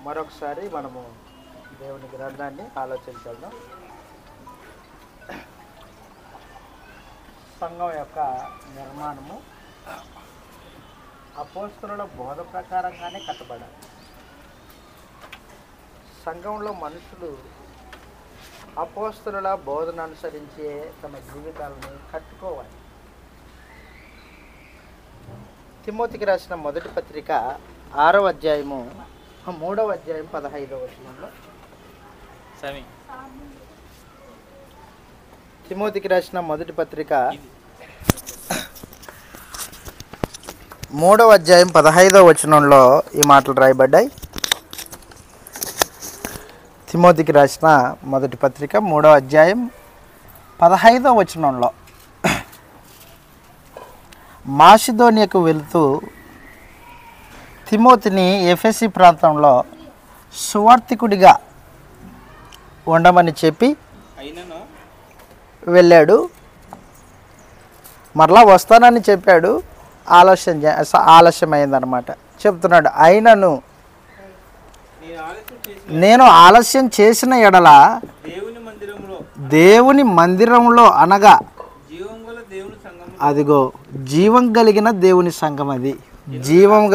మరొకసారి మనము దేవుని గ్రంథాన్ని ఆలోచించాము. సంఘం యొక్క నిర్మాణము అపోస్తలుల బోధ ప్రకారంగానే కట్టబడాలి. సంఘంలో మనుషులు అపోస్తలుల బోధన అనుసరించే తమ జీవితాలను కట్టుకోవాలి. తిమోతికి రాసిన మొదటి పత్రిక 6వ అధ్యాయము 3వ అధ్యాయం 15వ వచనంలో, తిమోతికి రాసిన మొదటి పత్రిక 3వ అధ్యాయం 15వ వచనంలో ఈ మాటలు రాయబడ్డాయి. తిమోతికి రాసిన మొదటి పత్రిక 3వ అధ్యాయం 15వ వచనంలో, మాసిదోనియాకు వెళుతూ తిమోతిని ఎఫెసీ ప్రాంతంలో సువార్తికుడిగా ఉండమని చెప్పి వెళ్ళాడు. మరలా వస్తానని చెప్పాడు. ఆలస్యమైందనమాట. చెప్తున్నాడు, అయినను నేను ఆలస్యం చేసిన ఎడల దేవుని మందిరంలో అనగా అదిగో జీవం కలిగిన దేవుని సంఘం, అది జీవము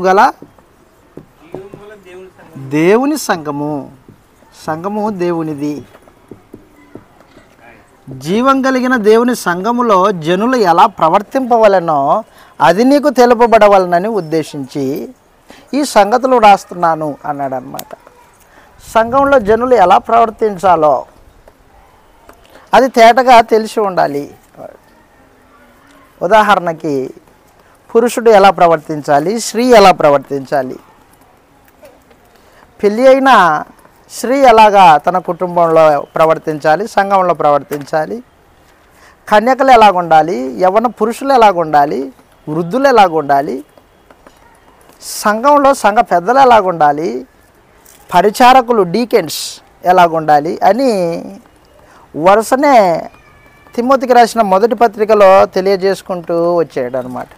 గల దేవుని సంఘము దేవునిది. జీవం కలిగిన దేవుని సంఘములో జనులు ఎలా ప్రవర్తింపవలనో అది నీకు తెలుపబడవలనని ఉద్దేశించి ఈ సంగతులు రాస్తున్నాను అన్నాడు అన్నమాట. సంఘంలో జనులు ఎలా ప్రవర్తించాలో అది తేటగా తెలిసి ఉండాలి. ఉదాహరణకి పురుషుడు ఎలా ప్రవర్తించాలి, స్త్రీ ఎలా ప్రవర్తించాలి, పెళ్ళి అయిన స్త్రీ ఎలాగా తన కుటుంబంలో ప్రవర్తించాలి, సంఘంలో ప్రవర్తించాలి, కన్యకలు ఎలాగుండాలి, యవ్వన పురుషులు ఎలాగుండాలి, వృద్ధులు ఎలాగుండాలి, సంఘంలో సంఘ పెద్దలు ఎలాగుండాలి, పరిచారకులు డీకెన్స్ ఎలాగుండాలి అని వరుసనే తిమోతికి రాసిన మొదటి పత్రికలో తెలియజేసుకుంటూ వచ్చాడు అనమాట.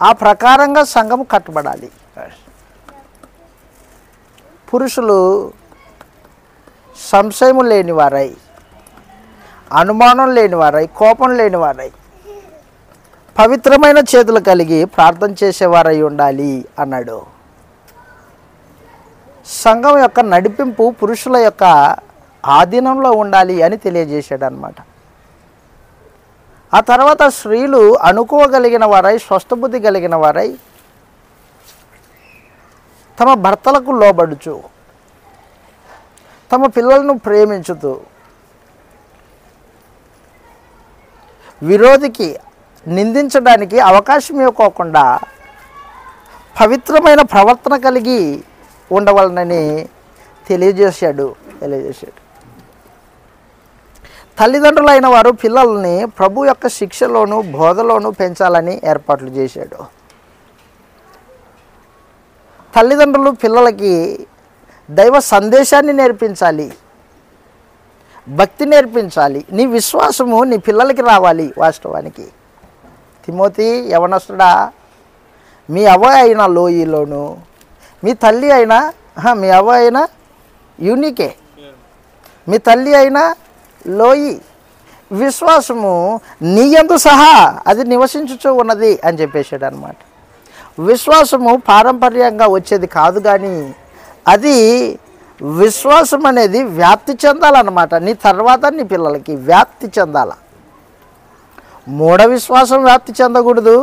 ఆ ప్రకారంగా సంఘం కట్టబడాలి. పురుషులు సంశయము లేనివారై, అనుమానం లేనివారై, కోపం లేనివారై, పవిత్రమైన చేతులు కలిగి ప్రార్థన చేసేవారై ఉండాలి అన్నాడు. సంఘం యొక్క నడిపింపు పురుషుల యొక్క ఆధీనంలో ఉండాలి అని తెలియజేశాడు అన్నమాట. ఆ తర్వాత స్త్రీలు అనుకోగలిగిన వారై, స్వస్థబుద్ధి కలిగిన వారై, తమ భర్తలకు లోబడుచు, తమ పిల్లలను ప్రేమించుతూ, విరోధికి నిందించడానికి అవకాశం ఇవ్వకోకుండా పవిత్రమైన ప్రవర్తన కలిగి ఉండవలనని తెలియజేశాడు. తల్లిదండ్రులైన వారు పిల్లల్ని ప్రభు యొక్క శిక్షలోను బోధలోను పెంచాలని ఏర్పాట్లు చేశాడు. తల్లిదండ్రులు పిల్లలకి దైవ సందేశాన్ని నేర్పించాలి, భక్తి నేర్పించాలి. నీ విశ్వాసము నీ పిల్లలకి రావాలి. వాస్తవానికి తిమోతి యవనస్తుడా, మీ అవ్వ అయిన లోయలోను, మీ తల్లి అయినా మీ అవ్వ అయినా యూనికే, మీ తల్లి అయినా లోయి, విశ్వాసము నీ యందు సహా అది నివసించుచూ ఉన్నది అని చెప్పేశాడు అనమాట. విశ్వాసము పారంపర్యంగా వచ్చేది కాదు, కానీ అది విశ్వాసం అనేది వ్యాప్తి చెందాలన్నమాట. నీ తర్వాత నీ పిల్లలకి వ్యాప్తి చెందాల. మూఢ విశ్వాసం వ్యాప్తి చెందకూడదు.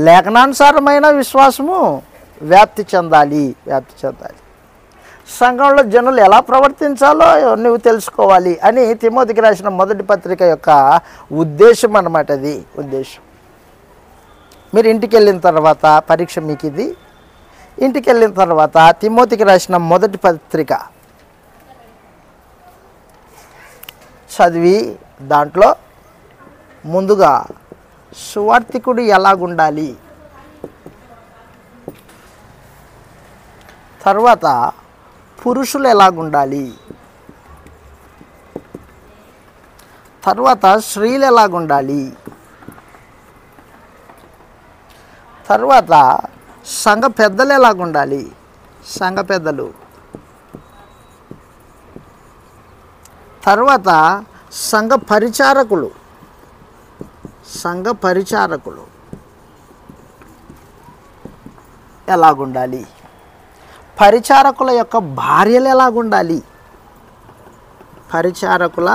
లేఖనానుసారమైన విశ్వాసము వ్యాప్తి చెందాలి. సంఘంలో జనులు ఎలా ప్రవర్తించాలో నువ్వు తెలుసుకోవాలి అని తిమోతికి రాసిన మొదటి పత్రిక యొక్క ఉద్దేశం అన్నమాట. అది ఉద్దేశం. మీరు ఇంటికి వెళ్ళిన తర్వాత పరీక్ష మీకు ఇది. ఇంటికి వెళ్ళిన తర్వాత తిమోతికి రాసిన మొదటి పత్రిక చదివి దాంట్లో ముందుగా సువార్తికుడు ఎలాగుండాలి, తర్వాత పురుషులు ఎలాగుండాలి, తర్వాత స్త్రీలు ఎలాగుండాలి, తర్వాత సంఘ పెద్దలు ఎలాగుండాలి, సంఘ పెద్దలు, తర్వాత సంఘ పరిచారకులు, సంఘ పరిచారకులు ఎలాగుండాలి, పరిచారకుల యొక్క భార్యలు ఎలాగుండాలి, పరిచారకుల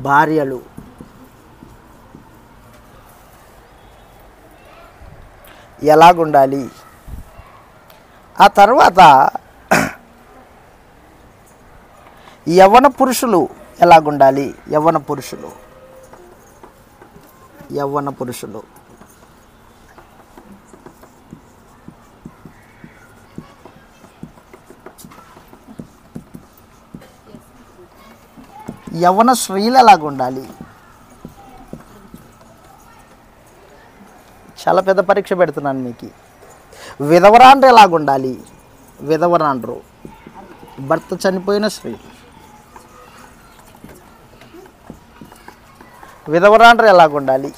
భార్యలు ఎలాగుండాలి. ఆ తర్వాత యవ్వన పురుషులు ఎలాగుండాలి, యవ్వన పురుషులు, యవ్వన పురుషులు యవ్వన స్త్రీలు ఎలాగుండాలి. చాలా పెద్ద పరీక్ష పెడుతున్నాను మీకు. విధవరాండ్రు ఎలాగుండాలి, విధవరాండ్రు భర్త చనిపోయిన స్త్రీ, విధవరాండ్రు ఎలాగుండాలి.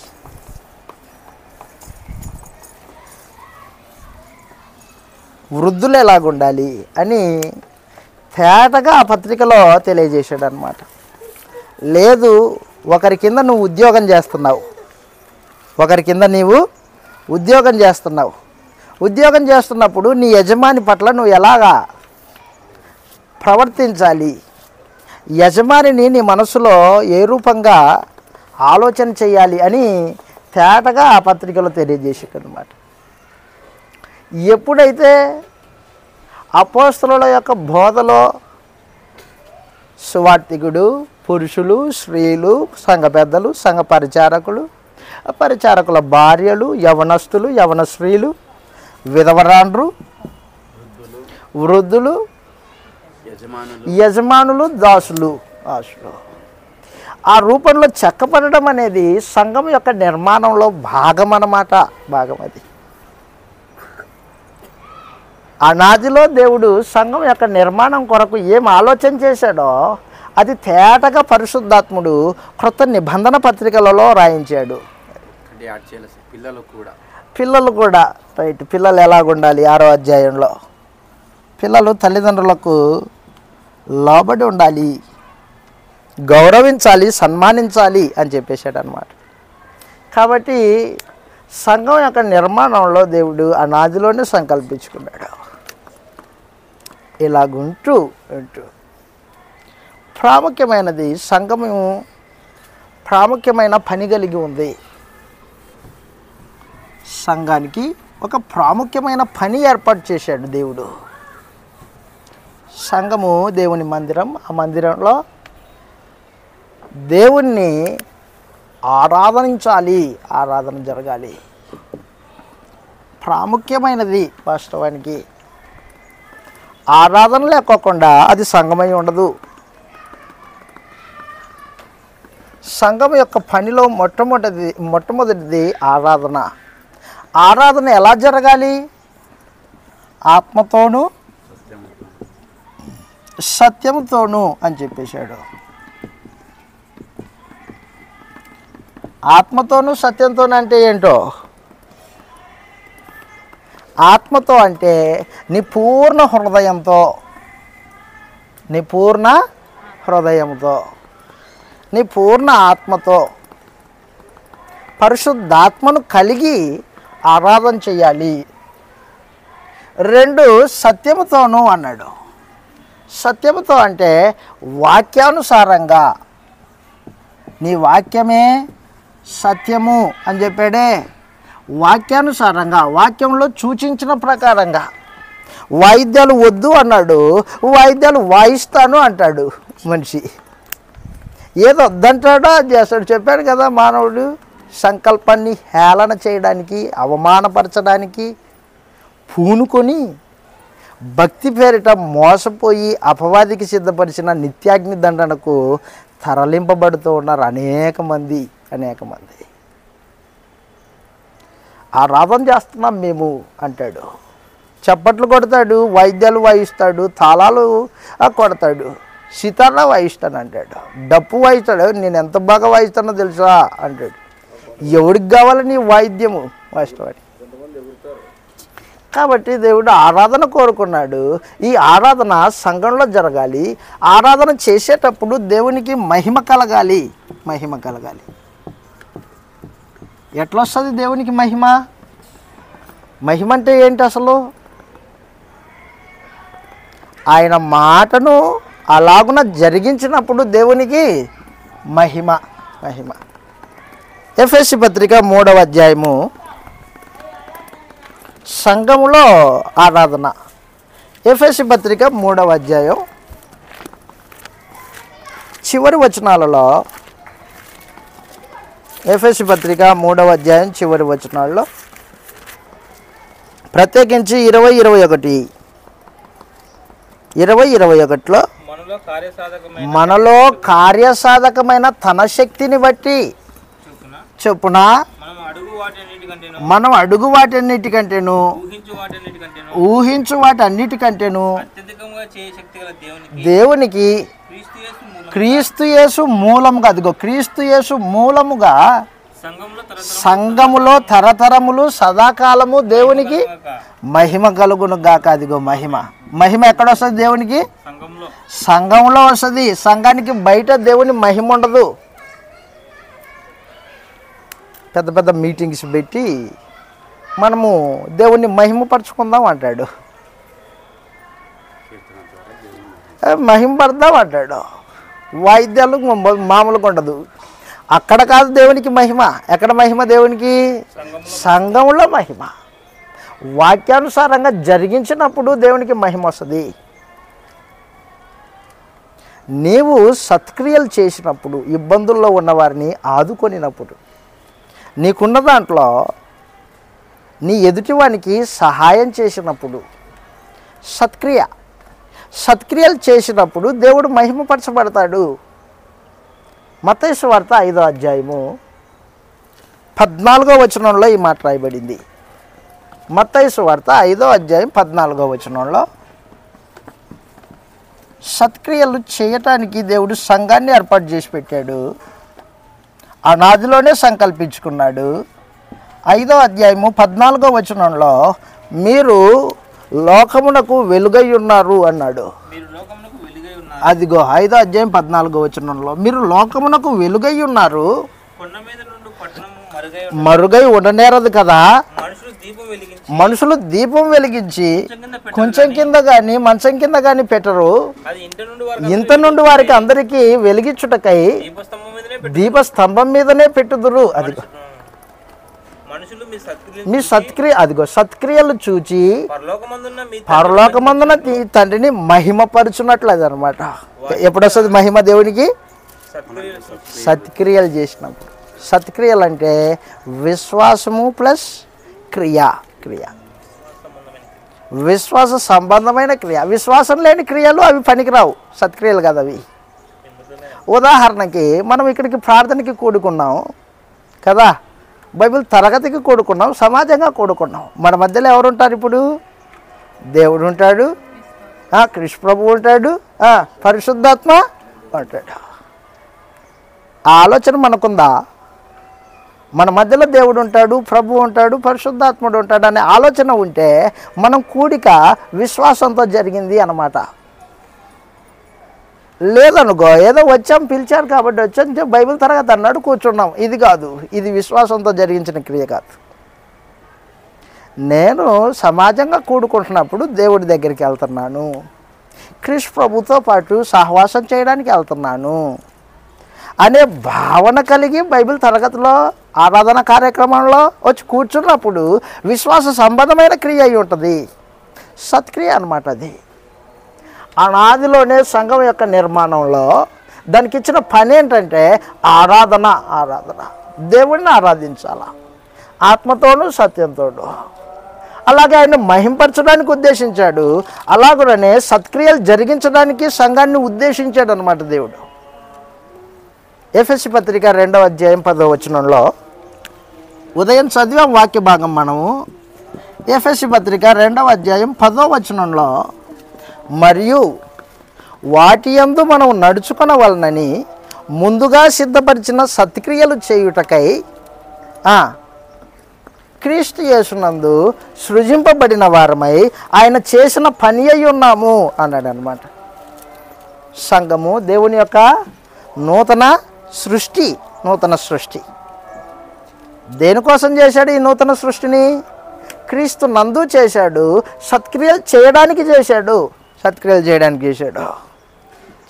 వృద్ధులు ఎలాగుండాలి అని తేటగా ఆ పత్రికలో తెలియజేశాడు అన్నమాట. లేదు, ఒకరి కింద నువ్వు ఉద్యోగం చేస్తున్నావు, ఒకరి కింద నీవు ఉద్యోగం చేస్తున్నావు, ఉద్యోగం చేస్తున్నప్పుడు నీ యజమాని పట్ల నువ్వు ఎలాగా ప్రవర్తించాలి, యజమానిని నీ మనసులో ఏ రూపంగా ఆలోచన చేయాలి అని తేటగా ఆ పత్రికలో తెలియజేసాడు అన్నమాట. ఎప్పుడైతే అపోస్తలుల యొక్క బోధలో సువార్తికుడు, పురుషులు, స్త్రీలు, సంఘ పెద్దలు, సంఘ పరిచారకులు, పరిచారకుల భార్యలు, యవనస్తులు, యవన స్త్రీలు, విధవరాండ్రు, వృద్ధులు, యజమానులు, దాసులు, ఆ రూపంలో చెక్కపడడం అనేది సంఘం యొక్క నిర్మాణంలో భాగం అన్నమాట. భాగం అది. అనాదిలో దేవుడు సంఘం యొక్క నిర్మాణం కొరకు ఏం ఆలోచన చేశాడో అది తేటగా పరిశుద్ధాత్ముడు క్రొత్త నిబంధన పత్రికలలో రాయించాడు. పిల్లలు కూడా రైట్. పిల్లలు ఎలాగుండాలి, 6వ అధ్యాయంలో పిల్లలు తల్లిదండ్రులకు లోబడి ఉండాలి, గౌరవించాలి, సన్మానించాలి అని చెప్పేశాడు అన్నమాట. కాబట్టి సంఘం యొక్క నిర్మాణంలో దేవుడు అనాదిలోనే సంకల్పించుకున్నాడు. ఇలాగుంటూ ప్రాముఖ్యమైనది సంఘము ప్రాముఖ్యమైన పని కలిగి ఉంది. సంఘానికి ఒక ప్రాముఖ్యమైన పని ఏర్పాటు చేశాడు దేవుడు. సంఘము దేవుని మందిరం. ఆ మందిరంలో దేవుణ్ణి ఆరాధించాలి, ఆరాధన జరగాలి. ప్రాముఖ్యమైనది. వాస్తవానికి ఆరాధన లేకోకుండా అది సంఘమై ఉండదు. సంఘం యొక్క పనిలో మొట్టమొదటిది ఆరాధన. ఆరాధన ఎలా జరగాలి? ఆత్మతోనూ సత్యముతోనూ అని చెప్పేశాడు. ఆత్మతోనూ సత్యంతోనూ అంటే ఏంటో? ఆత్మతో అంటే నీ పూర్ణ హృదయంతో, నీ పూర్ణ హృదయంతో, నీ పూర్ణ ఆత్మతో పరిశుద్ధాత్మను కలిగి ఆరాధన చేయాలి. 2 సత్యముతోనూ అన్నాడు. సత్యముతో అంటే వాక్యానుసారంగా, నీ వాక్యమే సత్యము అని చెప్పాడే. వాక్యానుసారంగా, వాక్యంలో సూచించిన ప్రకారంగా. వాయిద్యాలు వద్దు అన్నాడు, వాయిద్యాలు వాయిస్తాను అంటాడు మనిషి. ఏదో వద్దంటాడో అది చేస్తాడు. చెప్పాడు కదా, మానవుడు సంకల్పాన్ని హేళన చేయడానికి, అవమానపరచడానికి పూనుకొని భక్తి పేరిట మోసపోయి అపవాదికి సిద్ధపరిచిన నిత్యాగ్ని దండనకు తరలింపబడుతూ ఉన్నారు అనేక మంది. ఆరాధన చేస్తున్నాం మేము అంటాడు. చప్పట్లు కొడతాడు, వాయిద్యాలు వాయిస్తాడు, తాళాలు కొడతాడు. సితారా వాయిస్తాను అంటాడు, డప్పు వాయిస్తాడు, నేను ఎంత బాగా వాయిస్తానో తెలుసా అంటాడు. ఎవడికి కావాలి నీ వాయిద్యము వాయిస్తామని? కాబట్టి దేవుడు ఆరాధన కోరుకున్నాడు. ఈ ఆరాధన సంఘంలో జరగాలి. ఆరాధన చేసేటప్పుడు దేవునికి మహిమ కలగాలి. మహిమ కలగాలి. ఎట్లా వస్తుంది దేవునికి మహిమ? మహిమ అంటే ఏంటి అసలు? ఆయన మాటను అలాగున జరిగించినప్పుడు దేవునికి మహిమ. మహిమ. ఎఫెసీ పత్రిక 3వ అధ్యాయము సంఘములో ఆరాధన. ఎఫెసీ పత్రిక 3వ అధ్యాయం చివరి వచనాలలో, ఎఫెసీ పత్రిక 3వ అధ్యాయం చివరి వచనాల్లో ప్రత్యేకించి 20-21లో మనలో కార్యసాధకమైన తన శక్తిని బట్టి చొప్పున మనం అడుగు వాటన్నిటికంటేను ఊహించు వాటన్నిటికంటేను దేవునికి క్రీస్తు యేసు మూలముగా, అదిగో క్రీస్తు యేసు మూలముగా సంఘములో తరతరములు సదాకాలము దేవునికి మహిమ కలుగును గాక. అదిగో మహిమ. మహిమ ఎక్కడ వస్తుంది దేవునికి? సంఘంలో వస్తుంది. సంఘానికి బయట దేవుని మహిమ ఉండదు. పెద్ద పెద్ద మీటింగ్స్ పెట్టి మనము దేవుణ్ణి మహిమపరచుకుందాం అంటాడు, మహిమపడదాం అంటాడు. వాయిద్యాలు మామూలుగా ఉండదు. అక్కడ కాదు దేవునికి మహిమ. ఎక్కడ మహిమ దేవునికి? సంఘంలో మహిమ. వాక్యానుసారంగా జరిగించినప్పుడు దేవునికి మహిమ వస్తుంది. నీవు సత్క్రియలు చేసినప్పుడు, ఇబ్బందుల్లో ఉన్నవారిని ఆదుకొనినప్పుడు, నీకున్న దాంట్లో నీ ఎదుటివానికి సహాయం చేసినప్పుడు, సత్క్రియలు చేసినప్పుడు దేవుడు మహిమపరచబడతాడు. మత్తయి సువార్త 5వ అధ్యాయము 14వ వచనంలో ఈ మాట రాయబడింది. మత్తయి సువార్త 5వ అధ్యాయం 14వ వచనంలో సత్క్రియలు చేయటానికి దేవుడు సంఘాన్ని ఏర్పాటు చేసి పెట్టాడు. అనాదిలోనే సంకల్పించుకున్నాడు. 5వ అధ్యాయము 14వ వచనంలో మీరు లోకమునకు వెలుగై ఉన్నారు అన్నాడు. అదిగో 5వ అధ్యాయం 14వ వచనంలో మీరు లోకమునకు వెలుగై ఉన్నారు, మరుగై ఉండనేరదు కదా. మనుషులు దీపం వెలిగించి కొంచెం కింద కానీ మంచం కింద కానీ పెట్టరు, ఇంత నుండి వారికి అందరికీ వెలిగించుటకై దీపస్తంభం మీదనే పెట్టుదురు. అదిగో మీ సత్క్రియలు చూచి పరలోకమందున తండ్రిని మహిమపరుచున్నట్లు అది అనమాట. ఎప్పుడు వస్తుంది మహిమ దేవునికి? సత్క్రియలు చేసినప్పుడు. సత్క్రియలు అంటే విశ్వాసము ప్లస్ క్రియ. విశ్వాస సంబంధమైన క్రియ. విశ్వాసం లేని క్రియలు అవి పనికిరావు, సత్క్రియలు కదా అవి. ఉదాహరణకి మనం ఇక్కడికి ప్రార్థనకి కూడుకున్నాం కదా, బైబిల్ తరగతికి కూడుకున్నాం, సమాజంగా కూడుకున్నాం. మన మధ్యలో ఎవరు ఉంటారు ఇప్పుడు? దేవుడు ఉంటాడు, కృష్ణ ప్రభు ఉంటాడు, పరిశుద్ధాత్మ ఉంటాడు. ఆ ఆలోచన మనకుందా? మన మధ్యలో దేవుడు ఉంటాడు, ప్రభు ఉంటాడు, పరిశుద్ధాత్ముడు ఉంటాడు అనే ఆలోచన ఉంటే మనం కూడిక విశ్వాసంతో జరిగింది అన్నమాట. లేదనుకో, ఏదో వచ్చాం, పిలిచారు కాబట్టి వచ్చాం, బైబిల్ తరగతి అన్నాడు కూర్చున్నాం. ఇది కాదు, ఇది విశ్వాసంతో జరిగించిన క్రియ కాదు. నేను సమాజంగా కూడుకుంటున్నప్పుడు దేవుడి దగ్గరికి వెళ్తున్నాను, కృష్ణ ప్రభుతో పాటు సహవాసం చేయడానికి వెళ్తున్నాను అనే భావన కలిగి బైబిల్ తరగతిలో ఆరాధన కార్యక్రమంలో వచ్చి కూర్చున్నప్పుడు విశ్వాస సంబంధమైన క్రియ అయి ఉంటుంది, సత్క్రియ అన్నమాట. అది అనాదిలోనే సంఘం యొక్క నిర్మాణంలో దానికి ఇచ్చిన పని ఏంటంటే ఆరాధన. దేవుడిని ఆరాధించాల ఆత్మతోనూ సత్యంతోనూ. అలాగే ఆయన మహింపరచడానికి ఉద్దేశించాడు, అలాగనే సత్క్రియలు జరిగించడానికి సంఘాన్ని ఉద్దేశించాడు అన్నమాట దేవుడు. ఎఫెసీ పత్రిక 2వ అధ్యాయం 10వ వచనంలో ఉదయం చదివాం వాక్య భాగం మనము. ఎఫెసీ పత్రిక 2వ అధ్యాయం 10వ వచనంలో మరియు వాటి యందు మనం నడుచుకొనవలనని ముందుగా సిద్ధపరిచిన సత్క్రియలు చేయుటకై క్రీస్తు యేసునందు సృజింపబడిన వారమై ఆయన చేసిన పని అయి ఉన్నాము అన్నాడు అనమాట. సంఘము దేవుని యొక్క నూతన సృష్టి. దేనికోసం చేశాడు ఈ నూతన సృష్టిని? క్రీస్తు నందు చేశాడు, సత్క్రియలు చేయడానికి చేశాడు.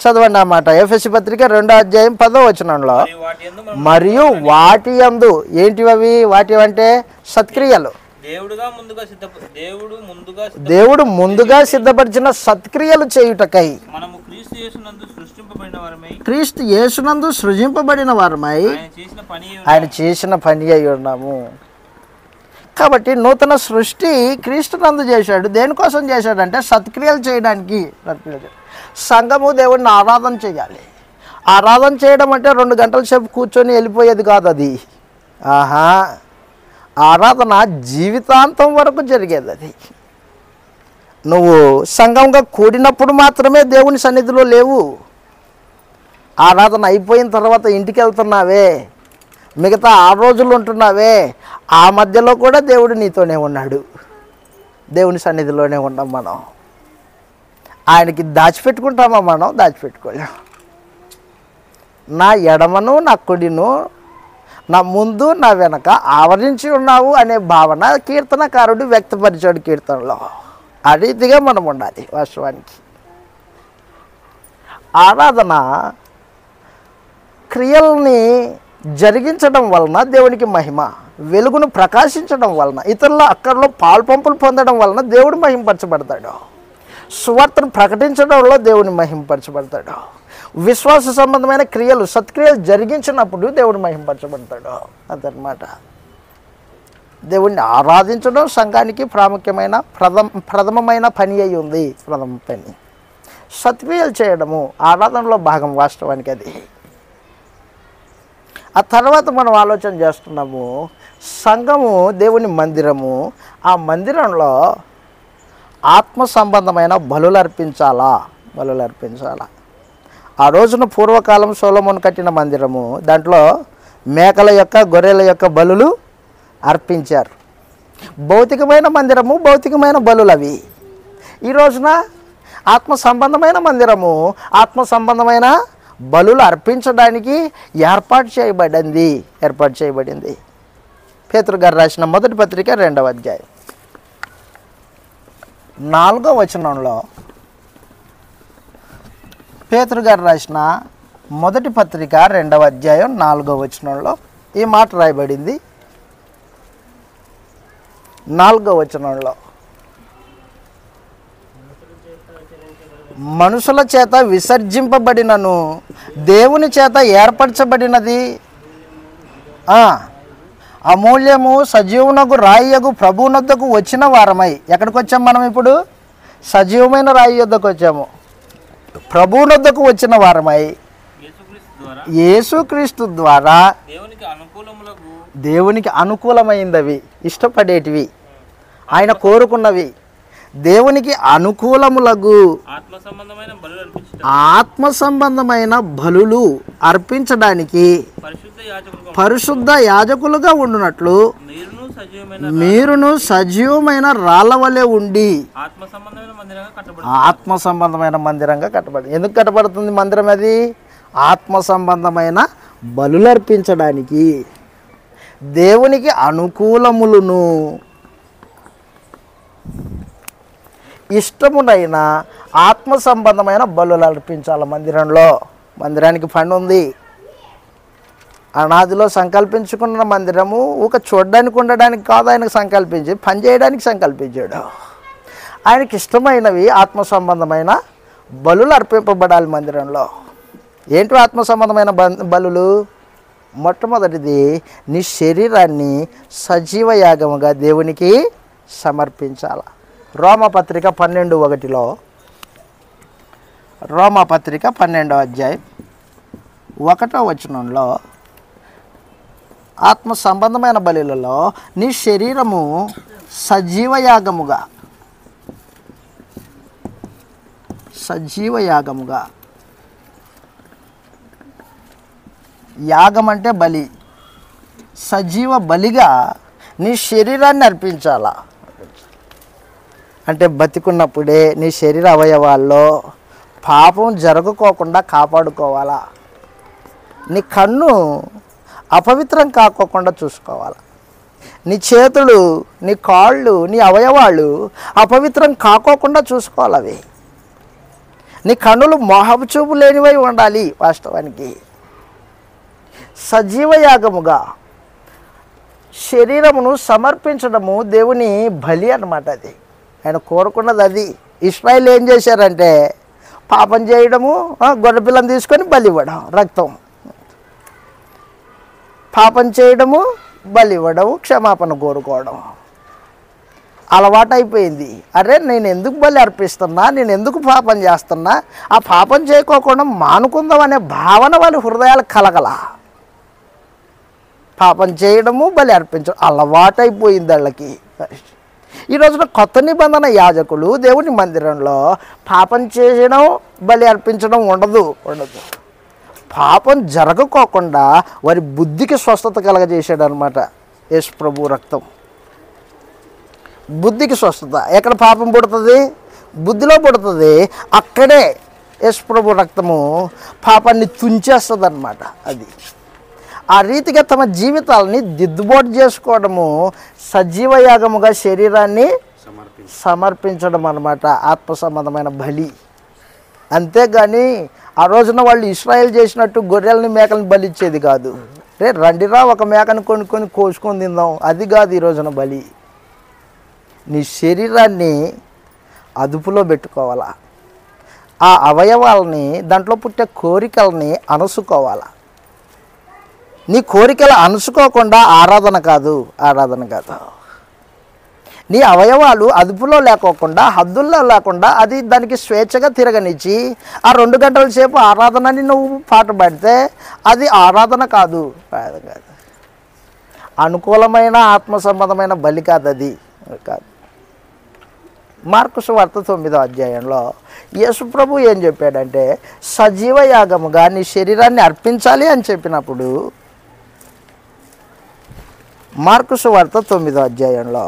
చదవండి అన్నమాట. ఎఫెసీ పత్రిక 2వ అధ్యాయం 10వ వచనంలో, మరియు వాటి యందు ఏంటివి? వాటి అంటే సత్క్రియలు. దేవుడు ముందుగా సిద్ధపరిచిన సత్క్రియలు చేయుటకై క్రీస్తు యేసునందు సృజింపబడిన వారమై ఆయన చేసిన పని అయి ఉన్నాము. కాబట్టి నూతన సృష్టి క్రీస్తునందు చేశాడు. దేనికోసం చేశాడంటే సత్క్రియలు చేయడానికి. సంఘము దేవుడిని ఆరాధన చేయాలి. ఆరాధన చేయడం అంటే 2 గంటల సేపు కూర్చొని వెళ్ళిపోయేది కాదు అది. ఆరాధన జీవితాంతం వరకు జరిగేది. అది నువ్వు సంఘంగా కూడినప్పుడు మాత్రమే దేవుని సన్నిధిలో లేవు. ఆరాధన అయిపోయిన తర్వాత ఇంటికి వెళ్తున్నావే, మిగతా 6 రోజులు ఉంటున్నావే, ఆ మధ్యలో కూడా దేవుడు నీతోనే ఉన్నాడు. దేవుని సన్నిధిలోనే ఉన్నాం మనం. ఆయనకి దాచిపెట్టుకుంటామా? మనం దాచిపెట్టుకోలేం. నా ఎడమను నా కుడిను నా ముందు నా వెనక ఆవరించి ఉన్నావు అనే భావన కీర్తనకారుడు వ్యక్తపరిచాడు కీర్తనలో. ఆ రీతిగా మనం ఉండాలి. వాస్తవానికి ఆరాధన క్రియల్ని జరిగించడం వలన దేవునికి మహిమ, వెలుగును ప్రకాశించడం వలన, ఇతరుల అక్కడలో పాల్పంపులు పొందడం వలన దేవుడు మహింపరచబడతాడు. సువార్తను ప్రకటించడంలో దేవుని మహింపరచబడతాడు. విశ్వాస సంబంధమైన క్రియలు, సత్క్రియలు జరిగించినప్పుడు దేవుడు మహింపరచబడతాడు. అదనమాట. దేవుణ్ణి ఆరాధించడం సంఘానికి ప్రాముఖ్యమైన ప్రథమమైన పని అయి ఉంది. ప్రథమ పని సత్క్రియలు చేయడము ఆరాధనలో భాగం. వాస్తవానికి అది. ఆ తర్వాత మనం ఆలోచన చేస్తున్నాము, సంఘము దేవుని మందిరము. ఆ మందిరంలో ఆత్మ సంబంధమైన బలులు అర్పించాలా. ఆ రోజున పూర్వకాలం సొలొమోను కట్టిన మందిరము, దాంట్లో మేకల యొక్క గొర్రెల యొక్క బలులు అర్పించారు. భౌతికమైన మందిరము, భౌతికమైన బలులు అవి. ఈ రోజున ఆత్మ సంబంధమైన మందిరము, ఆత్మ సంబంధమైన బలులు అర్పించడానికి ఏర్పాటు చేయబడింది. పేతురు గారు రాసిన మొదటి పత్రిక 2వ అధ్యాయం 4వ వచనంలో, పేతురు గారు రాసిన మొదటి పత్రిక 2వ అధ్యాయం 4వ వచనంలో ఈ మాట రాయబడింది. 4వ వచనంలో, మనుషుల చేత విసర్జింపబడినను దేవుని చేత ఏర్పరచబడినది అమూల్యము సజీవునకు రాయియగు ప్రభువునొద్దకు వచ్చిన వారమై. ఎక్కడికి వచ్చాము మనం ఇప్పుడు? సజీవమైన రాయి యొద్దకు వచ్చాము. ప్రభువునొద్దకు వచ్చిన వారమై యేసుక్రీస్తు ద్వారా దేవునికి అనుకూలమైనవి, ఇష్టపడేటివి, ఆయన కోరుకున్నవి, దేవునికి అనుకూలములకు ఆత్మ సంబంధమైన బలులు అర్పించడానికి పరిశుద్ధ యాజకులుగా ఉండునట్లు మీరును సజీవమైన రాళ్ళ వలె ఉండి ఆత్మ సంబంధమైన మందిరంగా కట్టబడి. ఎందుకు కట్టబడుతుంది మందిరం? అది ఆత్మ సంబంధమైన బలులు అర్పించడానికి, దేవునికి అనుకూలములను ఇష్టమునైన ఆత్మ సంబంధమైన బలులు అర్పించాలి మందిరంలో. మందిరానికి పని ఉంది. అనాదిలో సంకల్పించుకున్న మందిరము ఒక చూడడానికి ఉండడానికి కాదు, ఆయనకు సంకల్పించి పని చేయడానికి సంకల్పించాడు. ఆయనకి ఇష్టమైనవి ఆత్మ సంబంధమైన బలులు అర్పింపబడాలి మందిరంలో. ఏంటి ఆత్మ సంబంధమైన బలులు? మొట్టమొదటిది, నీ శరీరాన్ని సజీవ యాగముగా దేవునికి సమర్పించాలి. రోమపత్రిక 12:1లో, రోమపత్రిక 12వ అధ్యాయం 1వ వచనంలో, ఆత్మ సంబంధమైన బలులలో నీ శరీరము సజీవ యాగముగా సజీవ యాగముగా. యాగం అంటే బలి. సజీవ బలిగా నీ శరీరాన్ని అర్పించాలా. అంటే బతికున్నప్పుడే నీ శరీర అవయవాల్లో పాపం జరగకోకుండా కాపాడుకోవాలా. నీ కన్ను అపవిత్రం కాకోకుండా చూసుకోవాలా. నీ చేతులు, నీ కాళ్ళు, నీ అవయవాలు అపవిత్రం కాకోకుండా చూసుకోవాలి. అవి నీ కన్నులు మోహపు చూపు లేనివై ఉండాలి. వాస్తవానికి సజీవ యాగముగా శరీరమును సమర్పించడము దేవుని బలి అన్నమాట. అది ఆయన కోరుకున్నది. అది ఇశ్రాయేలు ఏం చేశారంటే పాపం చేయడము, గొర్రెపిల్లని తీసుకొని బలి ఇవ్వడం, రక్తం, పాపం చేయడము, బలి ఇవ్వడం, క్షమాపణ కోరుకోవడం అలవాటైపోయింది. అరే నేను ఎందుకు బలి అర్పిస్తున్నా, నేను ఎందుకు పాపం చేస్తున్నా, ఆ పాపం చేయకోకుండా మానుకుందాం అనే భావన వాళ్ళ హృదయాలు కలగల. పాపం చేయడము, బలి అర్పించడం అలవాటైపోయింది వాళ్ళకి. ఈ రోజున కొత్త నిబంధన యాజకులు దేవుని మందిరంలో పాపం చేయడం, బలి అర్పించడం ఉండదు. పాపం జరగకోకుండా వారి బుద్ధికి స్వస్థత కలగజేశాడు అనమాట యేసు ప్రభు రక్తం. బుద్ధికి స్వస్థత. ఎక్కడ పాపం పుడుతుంది? బుద్ధిలో పుడుతుంది. అక్కడే యేసు ప్రభు రక్తము పాపాన్ని తుంచేస్తుంది అన్నమాట. అది ఆ రీతిగా తమ జీవితాలని దిద్దుబాటు చేసుకోవడము సజీవ యాగముగా శరీరాన్ని సమర్పించడం అన్నమాట. ఆత్మ సంబంధమైన బలి. అంతేగాని ఆ రోజున వాళ్ళు ఇశ్రాయేల్ చేసినట్టు గొర్రెల్ని మేకల్ని బలిచ్చేది కాదు. రండిరా ఒక మేకను కొనుక్కొని కోసుకొని తిందాం, అది కాదు ఈ రోజున బలి. నీ శరీరాన్ని అదుపులో పెట్టుకోవాలా. ఆ అవయవాలని, దాంట్లో పుట్టే కోరికల్ని అణుసుకోవాలా. నీ కోరికలు అణుసుకోకుండా ఆరాధన కాదు. నీ అవయవాలు అదుపులో లేకోకుండా, హద్దుల్లో లేకుండా అది దానికి స్వేచ్ఛగా తిరగనిచ్చి ఆ 2 గంటల సేపు ఆరాధనని నువ్వు పాట పాడితే అది ఆరాధన కాదు. అనుకూలమైన ఆత్మ సంబంధమైన బలి కాదు. అది కాదు. మార్కు సువార్త 9వ అధ్యాయంలో యేసు ప్రభు ఏం చెప్పాడంటే సజీవ యాగముగా నీ శరీరాన్ని అర్పించాలి అని చెప్పినప్పుడు, మార్కు సువార్త 9వ అధ్యాయంలో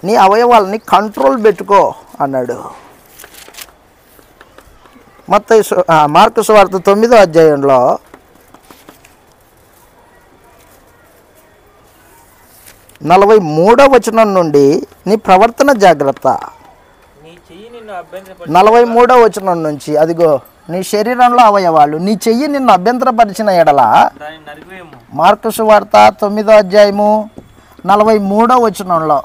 నీ అవయవాలని కంట్రోల్ పెట్టుకో అన్నాడు. మార్కు సువార్త 9వ అధ్యాయంలో 43వ వచనం నుండి నీ ప్రవర్తన జాగ్రత్త. 43వ వచనం నుంచి, అదిగో నీ శరీరంలో అవయవాలు, నీ చెయ్యి నిన్ను అభ్యంతరపరిచిన ఎడల, మార్కు సువార్త 9వ అధ్యాయము 43వ వచనంలో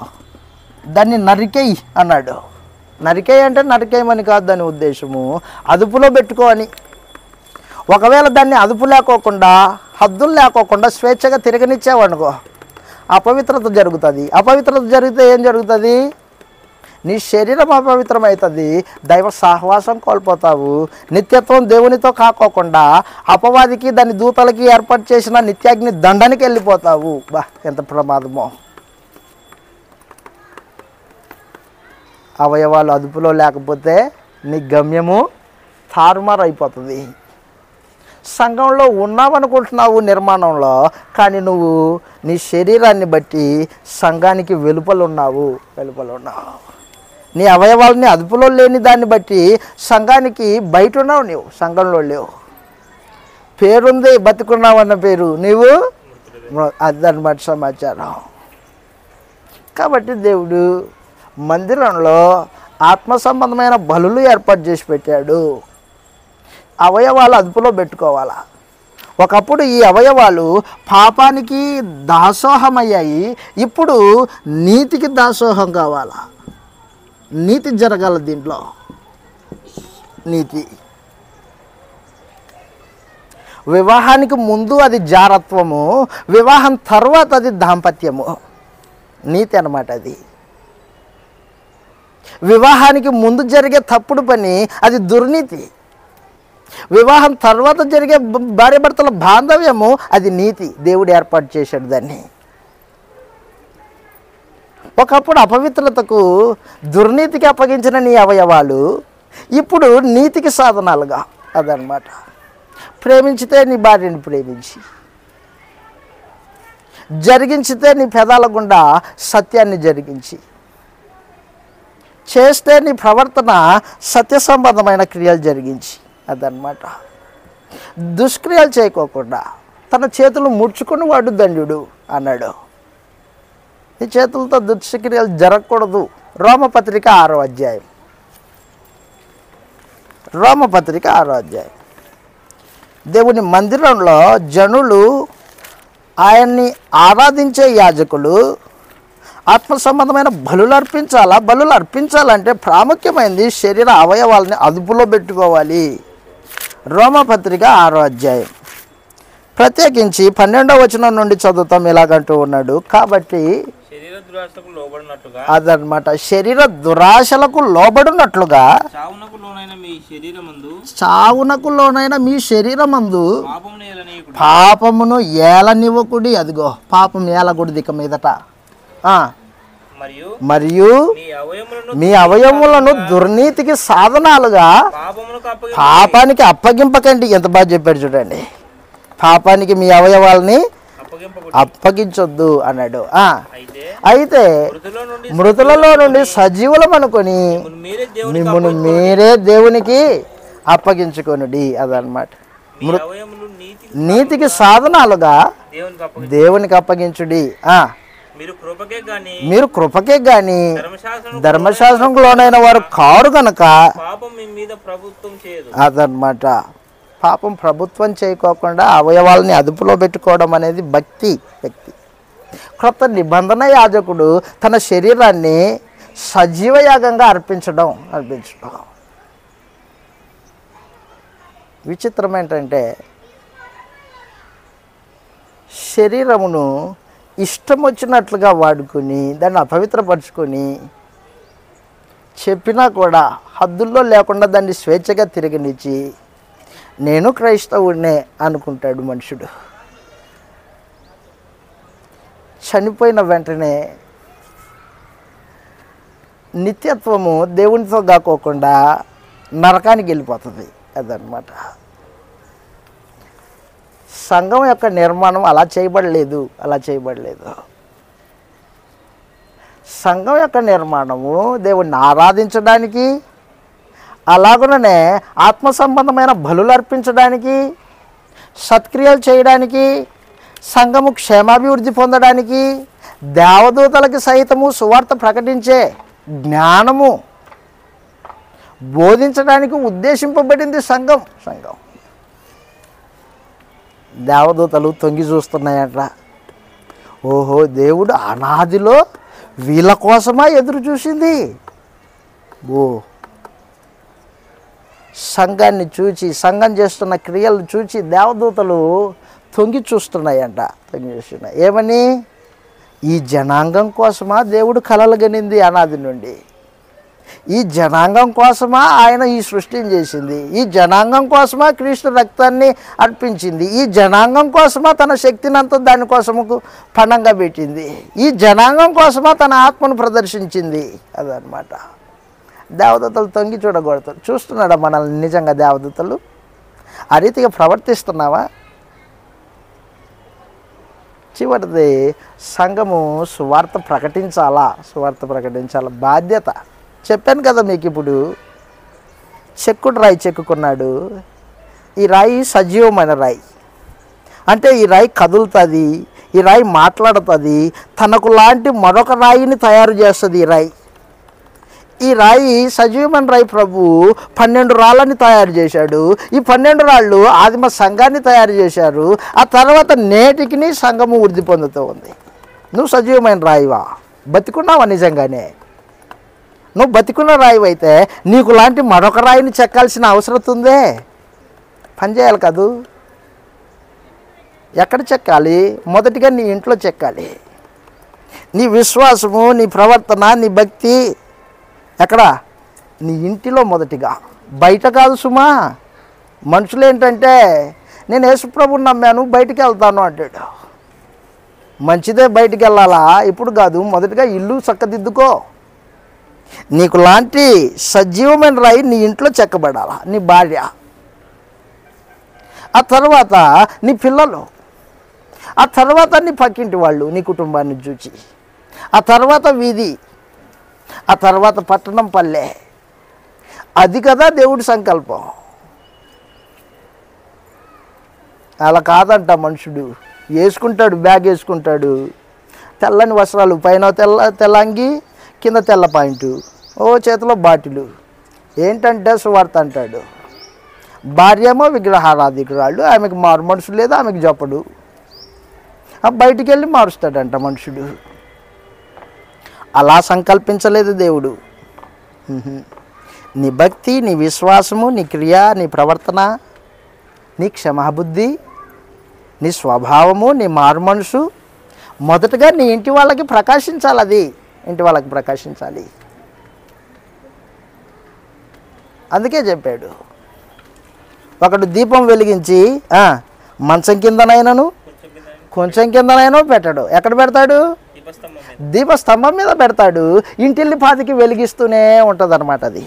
దాన్ని నరికేయి అన్నాడు. నరికేయి అంటే నరికేయమని కాదు దాని ఉద్దేశము, అదుపులో పెట్టుకోని. ఒకవేళ దాన్ని అదుపు లేకోకుండా, హద్దులు లేకోకుండా స్వేచ్ఛగా తిరగనిచ్చావనుకో, అపవిత్రత జరుగుతుంది. అపవిత్రత జరిగితే ఏం జరుగుతుంది? నీ శరీరం అపవిత్రమవుతుంది, దైవ సహవాసం కోల్పోతావు, నిత్యత్వం దేవునితో కాకోకుండా అపవాదికి దాని దూతలకి ఏర్పాటు చేసిన నిత్యాగ్ని దండానికి వెళ్ళిపోతావు. ఎంత ప్రమాదమో. అవయవాలు అదుపులో లేకపోతే నీ గమ్యము తారుమారు అయిపోతుంది. సంఘంలో ఉన్నావనుకుంటున్నావు నిర్మాణంలో, కానీ నువ్వు నీ శరీరాన్ని బట్టి సంఘానికి వెలుపల ఉన్నావు. నీ అవయవాలని అదుపులో లేని దాన్ని బట్టి సంఘానికి బయట ఉన్నావు. నీవు సంఘంలో లేవు. పేరుంది, బతుకున్నావు అన్న పేరు, నీవు దాన్ని బట్టి సమాచారం. కాబట్టి దేవుడు మందిరంలో ఆత్మ సంబంధమైన బలులు ఏర్పాటు చేసి పెట్టాడు. అవయవాలు అదుపులో పెట్టుకోవాలా. ఒకప్పుడు ఈ అవయవాలు పాపానికి దాసోహమయ్యాయి, ఇప్పుడు నీతికి దాసోహం కావాలా. నీతి జరగాల దీంట్లో. నీతి వివాహానికి ముందు అది జారత్వము, వివాహం తర్వాత అది దాంపత్యము. నీతి అన్నమాట అది. వివాహానికి ముందు జరిగే తప్పుడు పని అది దుర్నీతి. వివాహం తర్వాత జరిగే భార్యాభర్తల బాంధవ్యము అది నీతి. దేవుడు ఏర్పాటు చేశాడు దాన్ని. ఒకప్పుడు అపవిత్రతకు దుర్నీతికి అప్పగించిన నీ అవయవాలు ఇప్పుడు నీతికి సాధనాలుగా. అదనమాట. ప్రేమించితే నీ భార్యని ప్రేమించి, జరిగించితే నీ పెదాల గుండా సత్యాన్ని జరిగించి, చేస్తే నీ ప్రవర్తన సత్య సంబంధమైన క్రియలు జరిగించి. అదనమాట. దుష్క్రియలు చేయకోకుండా తన చేతులు ముడుచుకుని వాడు ధన్యుడు అన్నాడు. ఈ చేతులతో దుష్క్రియలు జరగకూడదు. రోమపత్రిక 6వ అధ్యాయం. రోమపత్రిక 6వ అధ్యాయం. దేవుని మందిరంలో జనులు, ఆయన్ని ఆరాధించే యాజకులు ఆత్మ సంబంధమైన బలులు అర్పించాలా? బలులు అర్పించాలంటే ప్రాముఖ్యమైనది శరీర అవయవాలని అదుపులో పెట్టుకోవాలి. రోమపత్రిక 6వ అధ్యాయం ప్రత్యేకించి 12వ వచనం నుండి చదువుతాం. ఇలాగంటూ ఉన్నాడు, కాబట్టి అదనమాట, శరీర దురాశలకు లోబడినట్లుగా చావునకు లోనైన మీ శరీరమందు పాపమును ఏలనివ్వకుడి. అదిగో పాపం ఏలకూడదు ఇక మీదట. మరియు మీ అవయవములను దుర్నీతికి సాధనాలుగా పాపానికి అప్పగింపకండి. ఎంత బాగా చెప్పాడు చూడండి. పాపానికి మీ అవయవాలని అప్పగించొద్దు అన్నాడు. అయితే మృతులలో నుండి సజీవులం అనుకొని మిమ్మల్ని మీరే దేవునికి అప్పగించుకొనుడి. అదనమాట. నీతికి సాధనాలుగా దేవునికి అప్పగించుడి. మీరు కృపకే గాని ధర్మశాస్త్రంకు లోనైన వారు కారు గనక. అదనమాట. పాపం ప్రభుత్వం చేయకోకుండా అవయవాలని అదుపులో పెట్టుకోవడం అనేది భక్తి. క్రొత్త నిబంధన యాజకుడు తన శరీరాన్ని సజీవయాగంగా అర్పించడం. విచిత్రం ఏంటంటే శరీరమును ఇష్టం వచ్చినట్లుగా వాడుకొని దాన్ని అపవిత్రపరుచుకొని చెప్పినా కూడా హద్దుల్లో లేకుండా దాన్ని స్వేచ్ఛగా తిరగనిచ్చి నేను క్రైస్తవుడినే అనుకుంటాడు మనుషుడు. చనిపోయిన వెంటనే నిత్యత్వము దేవునితో కాకోకుండా నరకానికి వెళ్ళిపోతుంది. అదనమాట. సంఘం యొక్క నిర్మాణం అలా చేయబడలేదు. సంఘం యొక్క నిర్మాణము దేవుణ్ణి ఆరాధించడానికి, అలాగుననే ఆత్మ సంబంధమైన బలులు అర్పించడానికి, సత్క్రియలు చేయడానికి, సంఘము క్షేమాభివృద్ధి పొందడానికి, దేవదూతలకి సైతము సువార్త ప్రకటించే జ్ఞానము బోధించడానికి ఉద్దేశింపబడింది సంఘం. దేవదూతలు తొంగి చూస్తున్నాయట. ఓహో, దేవుడు అనాదిలో వీళ్ళ కోసమా ఎదురు చూసింది. సంఘాన్ని చూచి, సంఘం చేస్తున్న క్రియలు చూచి దేవదూతలు తొంగి చూస్తున్నాయంట. ఏమని? ఈ జనాంగం కోసమా దేవుడు కలలు కనింది అనాది నుండి. ఈ జనాంగం కోసమా ఆయన ఈ సృష్టిని చేసింది. ఈ జనాంగం కోసమా క్రీస్తు రక్తాన్ని అర్పించింది. ఈ జనాంగం కోసమా తన శక్తిని అంతా దానికోసము పణంగా పెట్టింది. ఈ జనాంగం కోసమా తన ఆత్మను ప్రదర్శించింది. అదనమాట. దేవదూతలు తొంగి చూడకూడదు. చూస్తున్నాడా మనల్ని నిజంగా దేవదూతలు? ఆ రీతిగా ప్రవర్తిస్తున్నావా? చివరిది, సంఘము సువార్త ప్రకటించాలా బాధ్యత. చెప్పాను కదా మీకు. ఇప్పుడు చెక్కుడు రాయి చెక్కుకున్నాడు. ఈ రాయి సజీవమైన రాయి, అంటే ఈ రాయి కదులుతుంది, ఈ రాయి మాట్లాడుతుంది, తనకు లాంటి మరొక రాయిని తయారు చేస్తుంది ఈ రాయి. ఈ రాయి సజీవమైన రాయి ప్రభు 12 రాళ్ళని తయారు చేశాడు. ఈ 12 రాళ్ళు ఆదిమ సంఘాన్ని తయారు చేశారు. ఆ తర్వాత నేటికి సంఘము వృద్ధి పొందుతూ ఉంది. నువ్వు సజీవమైన రాయివా? బతికున్నావా? నిజంగానే నువ్వు బతికున్న రాయి అయితే నీకు లాంటి మరొక రాయిని చెక్కాల్సిన అవసరం ఉందే? పనిచేయాలి కదూ. ఎక్కడ చెక్కాలి? మొదటిగా నీ ఇంట్లో చెక్కాలి. నీ విశ్వాసము, నీ ప్రవర్తన, నీ భక్తి ఎక్కడ? నీ ఇంటిలో మొదటిగా, బయట కాదు సుమా. మనుషులు ఏంటంటే నేను యేసుప్రభుని నమ్మాను బయటికి వెళ్తాను అంటాడు. మంచిదే బయటికి వెళ్ళాలా, ఇప్పుడు కాదు, మొదటిగా ఇల్లు చక్కదిద్దుకో. నీకు లాంటి సజీవమైన రాయి నీ ఇంట్లో చెక్కబడాలా, నీ భార్య, ఆ తర్వాత నీ పిల్లలు, ఆ తర్వాత నీ పక్కింటి వాళ్ళు, నీ కుటుంబాన్ని చూచి, ఆ తర్వాత వీధి, ఆ తర్వాత పట్టణం, పల్లె. అది కదా దేవుడి సంకల్పం. అలా కాదంట మనుషుడు. వేసుకుంటాడు, బ్యాగ్ వేసుకుంటాడు, తెల్లని వస్త్రాలు, పైన తెల్ల అంగి, కింద తెల్ల పాయింట్, చేతిలో బాటిలు, ఏంటంటే సువార్త అంటాడు. భార్య ఏమో విగ్రహారాధికురాళ్ళు, ఆమెకు మారు మనుషులు లేదు, ఆమెకు చెప్పడు. బయటికి వెళ్ళి మారుస్తాడంట మనుషుడు. అలా సంకల్పించలేదు దేవుడు. నీ భక్తి, నీ విశ్వాసము, నీ క్రియ, నీ ప్రవర్తన, నీ క్షమాబుద్ధి, నీ స్వభావము, నీ మారు మనసు మొదటగా నీ ఇంటి వాళ్ళకి ప్రకాశించాలి. అది ఇంటి వాళ్ళకి ప్రకాశించాలి. అందుకే చెప్పాడు, ఒకడు దీపం వెలిగించి మంచం కిందనైనను కొంచెం కిందనైనా పెట్టాడు. ఎక్కడ పెడతాడు? దీపస్తంభం మీద పెడతాడు. ఇంటిల్లి పాతికి వెలిగిస్తూనే ఉంటుంది అన్నమాట అది.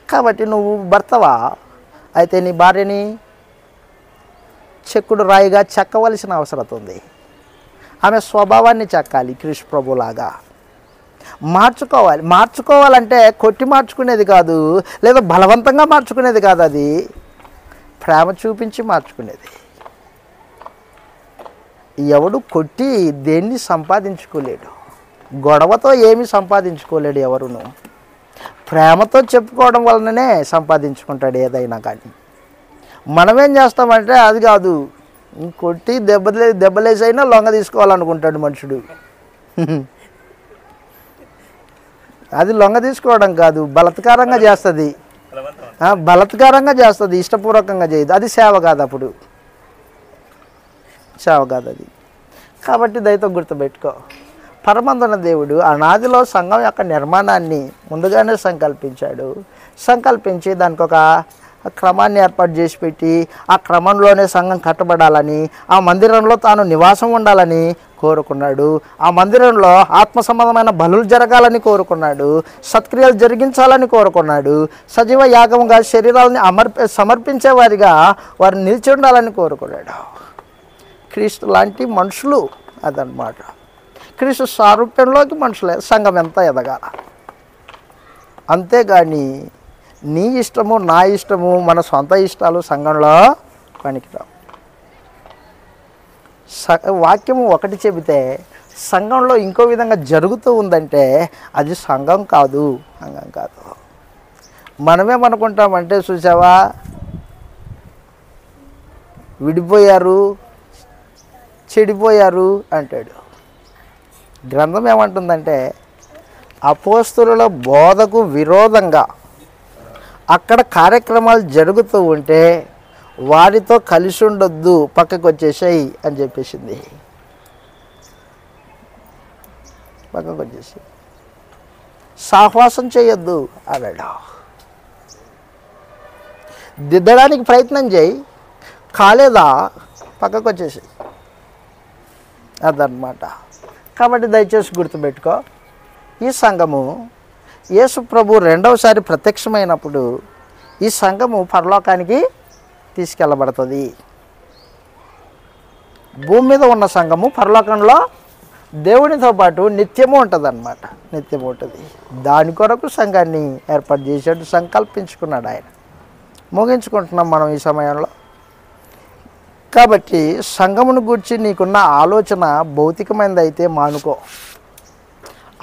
కాబట్టి నువ్వు భర్తవా అయితే నీ భార్యని చెక్కుడు రాయిగా చెక్కవలసిన అవసరం ఉంది. ఆమె స్వభావాన్ని చెక్కాలి, క్రీస్తు ప్రభులాగా మార్చుకోవాలి. మార్చుకోవాలంటే కొట్టి మార్చుకునేది కాదు, లేదా బలవంతంగా మార్చుకునేది కాదు, అది ప్రేమ చూపించి మార్చుకునేది. ఎవడు కొట్టి దేన్ని సంపాదించుకోలేడు, గొడవతో ఏమీ సంపాదించుకోలేడు ఎవరును. ప్రేమతో చెప్పుకోవడం వలననే సంపాదించుకుంటాడు ఏదైనా. కానీ మనమేం చేస్తామంటే అది కాదు, కొట్టి దెబ్బలేసైనా లొంగ తీసుకోవాలనుకుంటాడు మనుషుడు. అది లొంగ తీసుకోవడం కాదు, బలత్కారంగా చేస్తుంది, బలత్కారంగా చేస్తుంది, ఇష్టపూర్వకంగా చేయదు. అది సేవ కాదు, అప్పుడు సేవ కాదు అది. కాబట్టి దయతో గుర్తుపెట్టుకో, పరమందున దేవుడు అనాదిలో సంఘం యొక్క నిర్మాణాన్ని ముందుగానే సంకల్పించాడు. సంకల్పించి దానికి ఒక క్రమాన్ని ఏర్పాటు చేసి పెట్టి, ఆ క్రమంలోనే సంఘం కట్టబడాలని, ఆ మందిరంలో తాను నివాసం ఉండాలని కోరుకున్నాడు. ఆ మందిరంలో ఆత్మ సంబంధమైన బలులు జరగాలని కోరుకున్నాడు, సత్క్రియలు జరిగించాలని కోరుకున్నాడు, సజీవ యాగంగా శరీరాలని సమర్పించే వారిగా వారు నిలిచి ఉండాలని కోరుకున్నాడు. క్రీస్తు లాంటి మనుషులు అదనమాట. క్రీస్తు సారూప్యంలోకి మనుషులే సంఘం ఎంత ఎదగాల. అంతేగాని నీ ఇష్టము, నా ఇష్టము, మన సొంత ఇష్టాలు సంఘంలో పనికిరావు. వాక్యము ఒకటి చెబితే సంఘంలో ఇంకో విధంగా జరుగుతూ ఉందంటే అది సంఘం కాదు, సంఘం కాదు. మనమేమనుకుంటామంటే, చూసావా విడిపోయారు, చెడిపోయారు అంటాడు. గ్రంథం ఏమంటుందంటే, అపోస్తలుల బోధకు విరోధంగా అక్కడ కార్యక్రమాలు జరుగుతూ ఉంటే వారితో కలిసి ఉండొద్దు, పక్కకు వచ్చేసాయి అని చెప్పేసింది. పక్కకు వచ్చేసి సహవాసం చేయొద్దు అన్నాడు. దిద్దడానికి ప్రయత్నం చేయి, కాలేదా పక్కకు వచ్చేసి అదనమాట. కాబట్టి దయచేసి గుర్తుపెట్టుకో, ఈ సంఘము యేసు ప్రభు రెండవసారి ప్రత్యక్షమైనప్పుడు ఈ సంఘము పరలోకానికి తీసుకెళ్ళబడుతుంది. భూమి మీద ఉన్న సంఘము పరలోకంలో దేవునితో పాటు నిత్యము ఉంటుంది అన్నమాట, నిత్యము ఉంటుంది. దాని కొరకు సంఘాన్ని ఏర్పాటు చేసేట్టు సంకల్పించుకున్నాడు ఆయన. ముగించుకుంటున్నాం మనం ఈ సమయంలో. కాబట్టి సంఘమును గురించి నీకున్న ఆలోచన భౌతికమైనది అయితే మానుకో,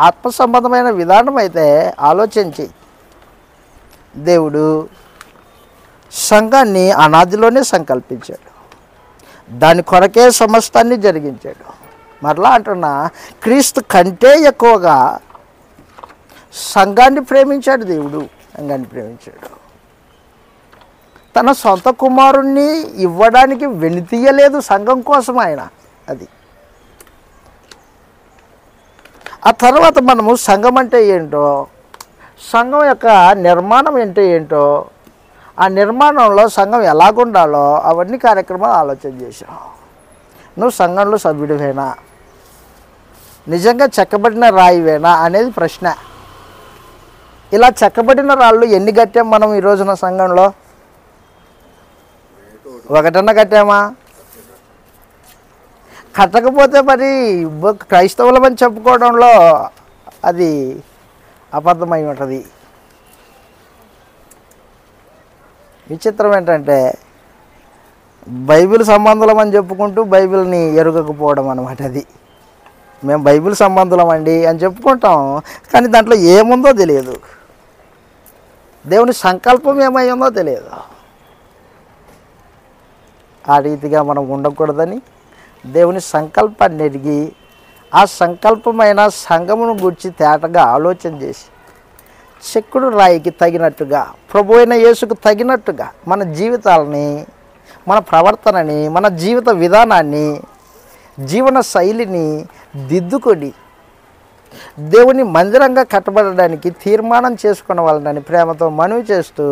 ఆత్మ సంబంధమైన విధానం అయితే ఆలోచించి. దేవుడు సంఘాన్ని అనాదిలోనే సంకల్పించాడు, దాని కొరకే సమస్తాన్ని జరిగించాడు. మరలా అంటున్నా, క్రీస్తు కంటే ఎక్కువగా సంఘాన్ని ప్రేమించాడు దేవుడు, సంఘాన్ని ప్రేమించాడు. తన సొంత కుమారుణ్ణి ఇవ్వడానికి వెనుతీయలేదు సంఘం కోసం ఆయన. అది ఆ తర్వాత మనము సంఘం అంటే ఏంటో, సంఘం యొక్క నిర్మాణం అంటే ఏంటో, ఆ నిర్మాణంలో సంఘం ఎలాగుండాలో అవన్నీ కార్యక్రమాలు ఆలోచన చేశాం. నువ్వు సంఘంలో సభ్యుడివేనా, నిజంగా చెక్కబడిన రాయివేనా అనేది ప్రశ్న. ఇలా చెక్కబడిన రాళ్ళు ఎన్ని కట్టాం మనం ఈ రోజున సంఘంలో? ఒకటన్నా కట్టామా? కట్టకపోతే మరి క్రైస్తవులమని చెప్పుకోవడంలో అది అబద్ధమై ఉంటుంది. విచిత్రం ఏంటంటే బైబిల్ సంబంధులం అని చెప్పుకుంటూ బైబిల్ని ఎరుగకపోవడం అన్నమాట. అది మేము బైబిల్ సంబంధులం అండి అని చెప్పుకుంటాం, కానీ దాంట్లో ఏముందో తెలియదు, దేవుని సంకల్పం ఏమయ్యిందో తెలియదు. ఆ రీతిగా మనం ఉండకూడదని దేవుని సంకల్పాన్ని ఎరిగి ఆ సంకల్పమైన సంఘమును గురించి తేటగా ఆలోచన చేసి చెక్కుడు రాయికి తగినట్టుగా, ప్రభు అయిన యేసుకు తగినట్టుగా మన జీవితాలని, మన ప్రవర్తనని, మన జీవిత విధానాన్ని, జీవన శైలిని దిద్దుకొని దేవుని మందిరంగా కట్టబడడానికి తీర్మానం చేసుకున్న వాళ్ళని ప్రేమతో మనవి చేస్తూ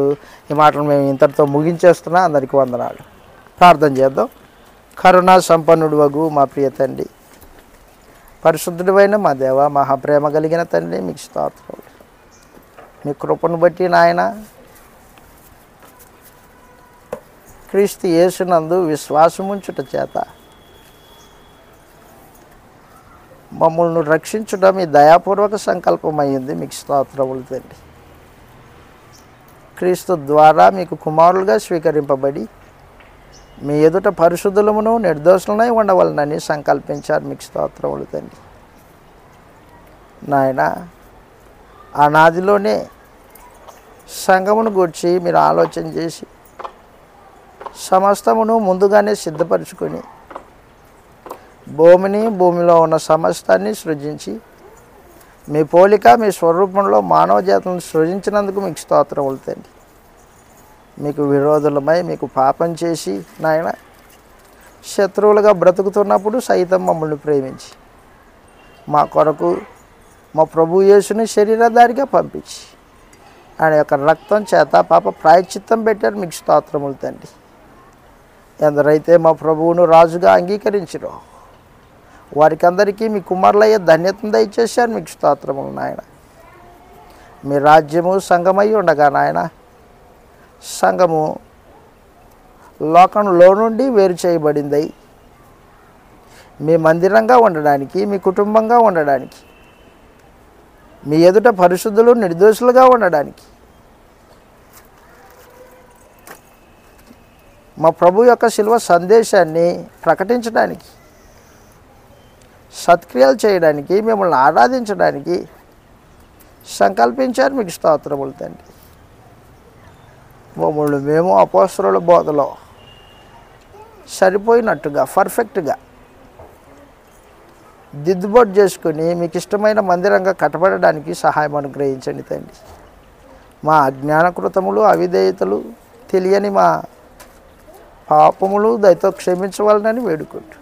ఈ మాటలు మేము ఇంతటితో ముగించేస్తున్నా. అందరికీ వందనాలు. ప్రార్థన చేద్దాం. కరుణా సంపన్నుడు వగు మా ప్రియ తండ్రి, పరిశుద్ధుడైన మా దేవ, మహాప్రేమ కలిగిన తండ్రి, మీకు స్తోత్రములు. మీ కృపను బట్టి నాయన క్రీస్తు యేసునందు విశ్వాసముంచుట చేత మమ్మల్ని రక్షించడం మీ దయాపూర్వక సంకల్పమైంది. మీకు స్తోత్రములు తండ్రి. క్రీస్తు ద్వారా మీకు కుమారులుగా స్వీకరింపబడి మీ ఎదుట పరిశుద్ధులమును నిర్దోషులనై ఉండవలనని సంకల్పించారు. మీకు స్తోత్రములు తండ్రి. నాయన ఆనాదిలోనే సంఘమును గూర్చి మీరు ఆలోచన చేసి సమస్తమును ముందుగానే సిద్ధపరచుకొని భూమిని, భూమిలో ఉన్న సమస్తాన్ని సృజించి మీ పోలిక, మీ స్వరూపంలో మానవ జాతులను సృజించినందుకు మీకు స్తోత్రములు తండ్రి. మీకు విరోధులమై మీకు పాపం చేసి నాయన శత్రువులుగా బ్రతుకుతున్నప్పుడు సైతం మమ్మల్ని ప్రేమించి మా కొరకు మా ప్రభు యేసుని శరీరధారిగా పంపించి ఆయన యొక్క రక్తం చేత పాప ప్రాయశ్చిత్తం పెట్టారు. మీకు స్తోత్రములు తండ్రి. ఎందరైతే మా ప్రభువును రాజుగా అంగీకరించిరో వారికి అందరికీ మీ కుమారులయ్యే ధన్యతను దయచేశారు. మీకు స్తోత్రములు నాయన. మీ రాజ్యము సంఘమై ఉండగా నాయన సంఘము లోకంలో నుండి వేరు చేయబడింది మీ మందిరంగా ఉండడానికి, మీ కుటుంబంగా ఉండడానికి, మీ ఎదుట పరిశుద్ధులు నిర్దోషులుగా ఉండడానికి, మా ప్రభు యొక్క శిలువ సందేశాన్ని ప్రకటించడానికి, సత్క్రియలు చేయడానికి, మిమ్మల్ని ఆరాధించడానికి సంకల్పించారు. మీకు స్తోత్రములు తండ్రి. మమ్మల్ని మేము అపోస్తలుల బోధలో సరిపోయినట్టుగా పర్ఫెక్ట్గా దిద్దుబాటు చేసుకుని మీకు ఇష్టమైన మందిరంగా కట్టబడడానికి సహాయం అనుగ్రహించండి తండ్రి. మా అజ్ఞానకృతములు, అవిధేయతలు, తెలియని మా పాపములు దయతో క్షమించవాలని వేడుకుంటూ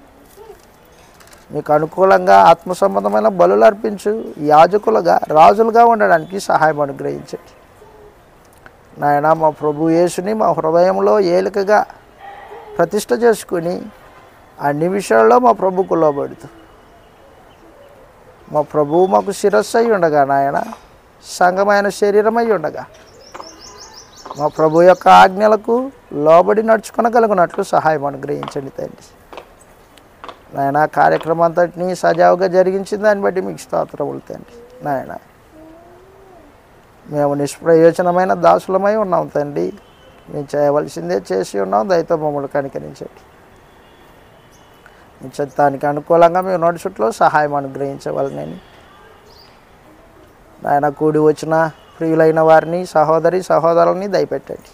మీకు అనుకూలంగా ఆత్మ సంబంధమైన బలులు అర్పించు యాజకులుగా, రాజులుగా ఉండడానికి సహాయం అనుగ్రహించండి నాయన. మా ప్రభు యేసుని మా హృదయంలో ఏలికగా ప్రతిష్ఠ చేసుకుని అన్ని విషయాల్లో మా ప్రభుకు లోబడుతూ మా ప్రభువు మాకు శిరస్సు అయి ఉండగా నాయన, సంఘమైన శరీరమై ఉండగా మా ప్రభు యొక్క ఆజ్ఞలకు లోబడి నడుచుకొనగలుగునట్లు సహాయం అనుగ్రహించండి తండ్రి. నాయన కార్యక్రమం అంతటినీ సజావుగా జరిగించిన దాన్ని బట్టి మీకు స్తోత్రములు తండ్రి. నాయన మేము నిష్ప్రయోజనమైన దాసులమై ఉన్నాం తండ్రి. మేము చేయవలసిందే చేసి ఉన్నాం. దయతో మమ్మల్ని కనికరించండి. మీ చిత్తానికి అనుకూలంగా మేము నడుచుట్లో సహాయం అనుగ్రహించవాలని నాయన కూడి వచ్చిన ప్రియులైన వారిని, సహోదరి సహోదరులని దయపెట్టండి.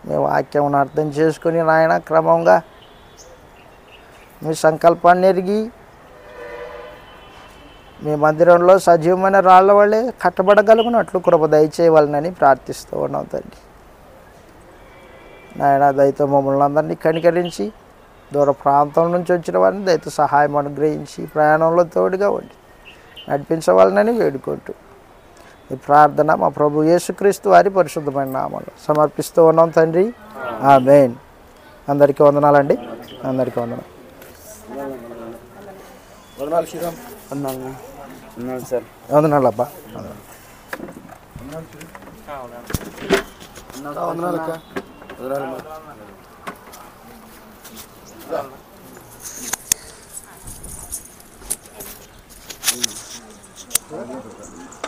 మేము వాక్యమును అర్థం చేసుకుని నాయన క్రమంగా మీ సంకల్పాన్ని ఎరిగి మీ మందిరంలో సజీవమైన రాళ్ల వల్లే కట్టబడగలుగునట్లు కృప దయచేయవాలని ప్రార్థిస్తూ ఉన్నాం తండ్రి. నాయన దయతో మమ్మల్ని అందరినీ కనికరించి దూర ప్రాంతం నుంచి వచ్చిన వారిని దయతో సహాయం అనుగ్రహించి ప్రయాణంలో తోడుగా ఉండి నడిపించవాలని వేడుకుంటూ ఈ ప్రార్థన మా ప్రభు యేసుక్రీస్తు వారి పరిశుద్ధమైన నామములో సమర్పిస్తూ ఉన్నాం తండ్రి. ఆమేన్. అందరికీ వందనాలండి. అందరికీ వందనం. వందనాలు శ్రీరామ్. వందనాలు సార్. వందనాలు అబ్బా. వందనాలు అక్క. వందనాలు.